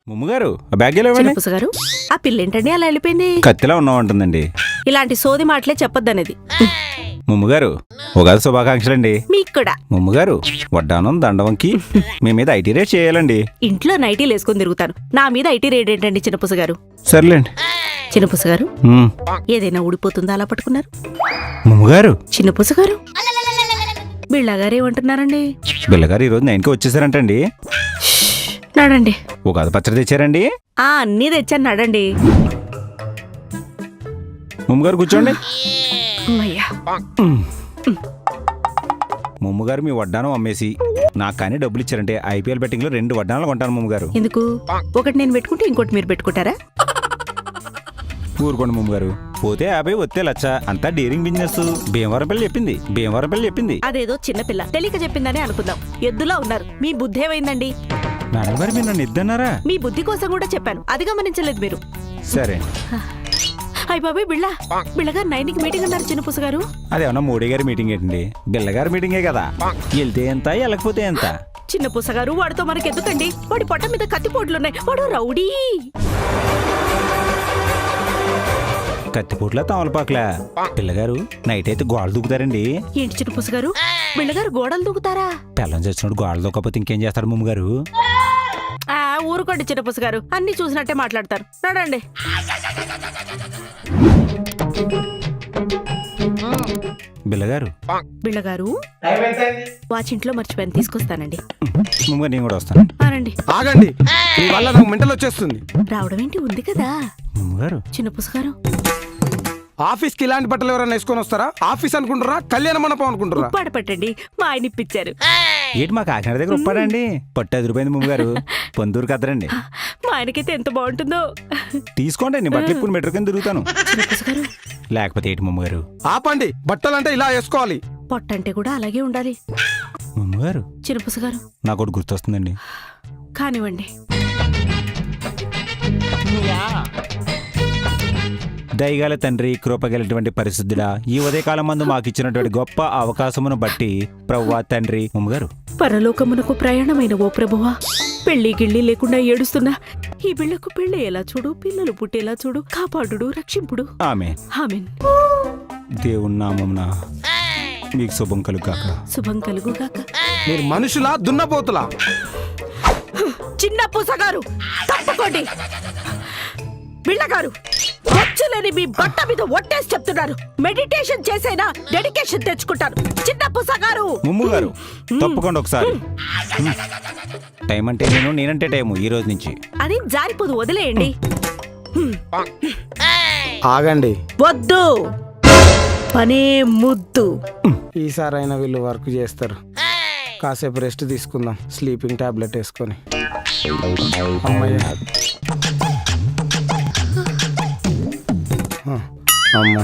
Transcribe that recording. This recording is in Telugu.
ముమ్మగారు ఆ బ్యాగ్ ఎలా ఇవ్వండి. చిన్నపుస గారు ఆ పిల్లేంటండి అలా వెళ్ళిపోయింది? కత్తిలా ఉన్నామంటుందండి. ఇలాంటి సోది మాటలే చెప్పొద్దనేది. ముమ్మగారు ఉగాది శుభాకాంక్షలండి. మీకు కూడా. ముమ్మగారు వడ్డానం దండవంకి మీ మీద ఐటీ రేట్ చేయాలండి. ఇంట్లో నైటీలు వేసుకొని తిరుగుతాను, నా మీద ఐటీ రేట్ ఏంటండి చిన్నపుస గారు? సర్లేండి. చిన్నపుస గారు ఏదైనా ఊడిపోతుందా అలా పట్టుకున్నారు? ముమ్మగారు చిన్నపుస గారు బిళ్ళగారు ఏమంటున్నారండి? బిల్లగారు ఈరోజు 9కి వచ్చేసారంటండి. నడండి. ఉగాది పచ్చడి తెచ్చారండి. అన్నీ తెచ్చాను, నడండి. ముమ్మగారు కూర్చోండి. అమ్మయ్యా. ముమ్మగారు మీ వడ్డానం అమ్మేసి నాకు కానీ డబ్బులు ఇచ్చారంటే ఐపీఎల్ బెట్టింగ్ లో 2 వడ్డానాలు కొంటాను ముమ్మగారు. ఎందుకు? ఒకటి నేను పెట్టుకుంటే ఇంకోటి మీరు పెట్టుకుంటారా? ఊరుకోండి ముమ్మగారు. పోతే 50 వస్తే 1,00,000 అంతా డీరింగ్ బిజినెస్. భీమవరం పిల్ల చెప్పింది. అదేదో చిన్నపిల్ల తెలియక చెప్పిందని అనుకుందాం. ఎద్దులా ఉన్నారు, మీ బుద్ధి ఏమైందండి? మేడం గారు మీరు నన్ను ఇద్దన్నారా? మీ బుద్ధి కోసం కూడా చెప్పాను, అది గమనించలేదు మీరు. సరే. అయ్య బాబాయ్, బిళ్ళగారు 9కి మీటింగ్ అన్నారు చిన్నపుస గారు. అదేమన్నా మోడీ గారి మీటింగ్ ఏంటండి? బిల్లగారి మీటింగే కదా. వెళ్తే ఎంత వెళ్ళకపోతే ఎంత? చిన్నపుస గారు వాడితో మనకి ఎందుకండి? వాడి పొట్ట మీద కత్తిపోట్లున్నాయి, వాడు రౌడీ. కత్తిపోట్ల తమలపాకులా? పిల్లగారు నైట్ అయితే గోడలు దూకుతారండి. ఏంటి చిన్నపుస గారు, బిళ్ళగారు గోడలు దూకుతారా? పిల్లని చచ్చినప్పుడు గోడలు దూకపోతే ఇంకేం చేస్తాడు ముమ్మగారు? ఊరుకోండి చిన్నపుస గారు, అన్ని చూసినట్టే మాట్లాడతారు. నడండి. బిళ్ళగారు వాచ్ ఇంట్లో మర్చిపోయాను, తీసుకొస్తానండి. ముమ్మగారు నేను కూడా వస్తాను. రండి. ఆగండి, మీ వల్ల నాకు మెంటల్ వచ్చేస్తుంది. రావడం ఏంటి, ఉంది కదా. ముమ్మగారు చిన్నపుస గారు ఆఫీస్కి ఇలాంటి బట్టలు ఎవరైనా వేసుకొని వస్తారా? ఆఫీస్ అనుకుంటారా, కళ్యాణ మండపం అనుకుంటారా? ఉప్పాడ పట్టండి, మా ఆయన ఇప్పించారు. ఏంటి మా కాకినాడ దగ్గర ఉప్పాడండి? పట్టు ఎదురుపోయింది ముమ్మగారు. పొందూరు కదరండి. మా ఆయనకైతే ఎంత బాగుంటుందో. తీసుకోండి, నేను బట్టలు ఇప్పుడు మెట్రో కింద తిరుగుతాను. చిన్నపుస గారు లేకపోతే ఏంటి ముమ్మగారు? ఆపండి, బట్టలంటే ఇలా వేసుకోవాలి. పొట్టంటే కూడా అలాగే ఉండాలి. ముమ్మగారు చిన్నపుస గారు నాకు ఒకటి గుర్తొస్తుందండి. కానివ్వండి. దయగల తండ్రి, కృపగలటువంటి పరిశుద్ధుడా, ఈ ఉదయకాలం మందు మాకు ఇచ్చినటువంటి గొప్ప అవకాశమును బట్టి ప్రభువా తండ్రి. ముమ్మగారు పరలోకమునకు ప్రయాణమైన ఓ ప్రభువా, పెళ్లి గిళ్ళి లేకుండా ఏడుస్తున్నా ఈ బిళ్ళకు పెళ్లి ఎలా చూడు, పిల్లలు పుట్టేలా చూడు, కాపాడుడు, రక్షింపుడు. ఆమేన్. ఆమేన్. దేవుని నామమున మీకు శుభం కలుగాక. శుభం కలుగుగాక. మీరు మనుషులా, దున్నపోతులా? చిన్నపుస గారు తప్పుకోండి. బిళ్ళగారు వచ్చులేని మీ బట్ట మీద ఒట్టేసి చెప్తున్నారు. మెడిటేషన్ చేసైనా డెడికేషన్ తెచ్చుకుంటారు. చిన్నపుస గారు. ముమ్ముగారు తప్పకుండా ఒకసారి. టైం అంటే నేనంటే టైము ఈ రోజు నుంచి. అది జారిపోదు, వదిలేయండి. ఆగండి. వద్దు, పనే ముద్దు. ఈసారైనా వీళ్ళు వర్క్ చేస్తారు. కాసేపు రెస్ట్ తీసుకుందాం, స్లీపింగ్ టాబ్లెట్ వేసుకొని. అమ్మయ్య, అమ్మ.